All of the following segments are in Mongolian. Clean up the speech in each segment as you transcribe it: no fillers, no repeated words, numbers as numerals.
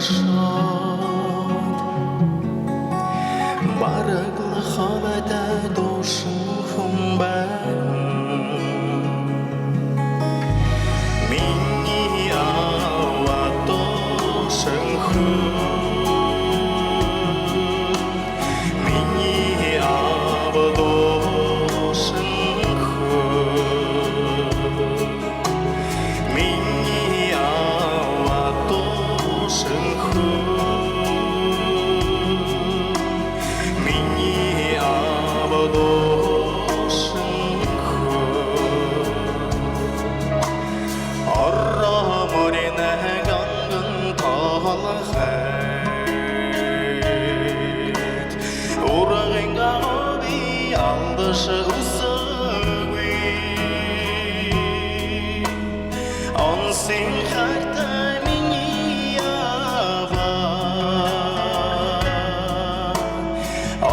шат барыглы халата дошым хумбан мини ава дошым мини ава дошым мини ава дошым мини ава дошым арра морена гангын талахайт урагынга оби алдышы усыгви онсин харта мини ава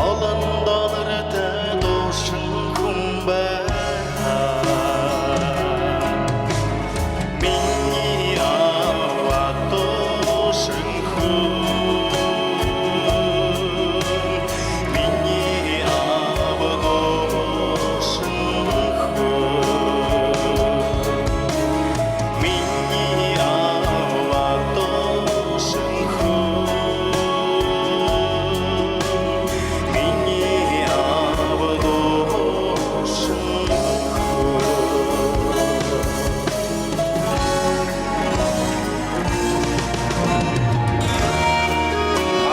алындалырта дошын кумба мини ава дошын мини ава дошын мини ава дошын мини ава дошын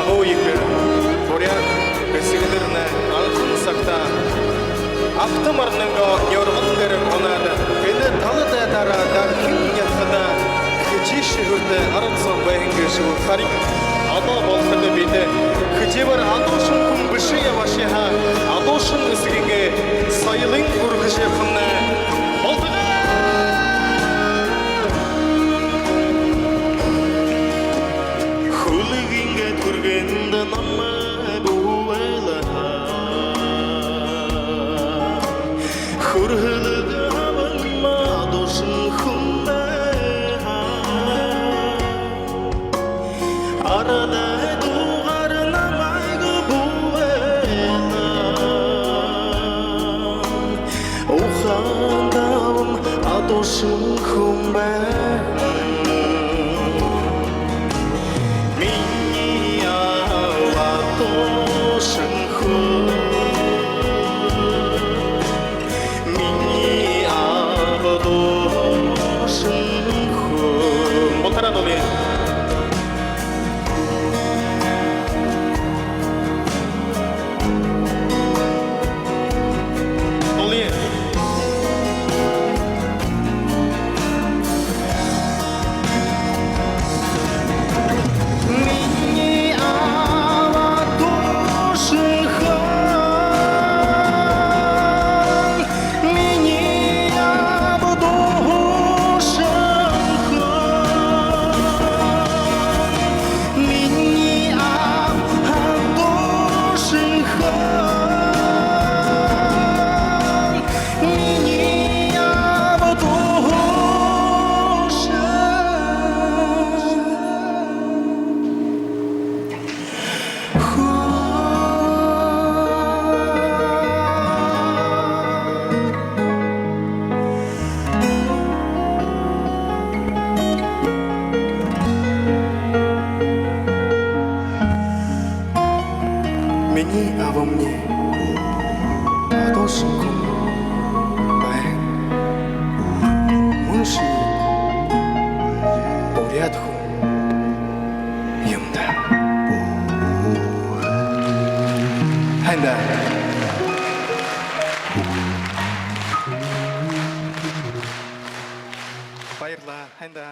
Агуйка, буряк, кесигдерне, алхын сакта. Автомарныңга yorgun берем онада. Кене талыда дара дархин ятхада. Кечи шигүрде арытсан бәйінге шуы харик. Ада болхыды бейді. Кечи бар адошын күмбіші явашыға. Адошын үсігінге сайылың күргіші қынна. Болдыға! Хулигинге күргенді намма буэлаха Хурхылыға абынма дошын хумбаха Арада туғарына майғы буэла Ухандауым адошын хумбаха мини ава дошын мини ава дошын Болтара доли доли мини ава дошын мини ава дошын мини ава дошын мини ава мини ава мне адошын бәрін мұншы порядку емда Ханда Байырла, ханда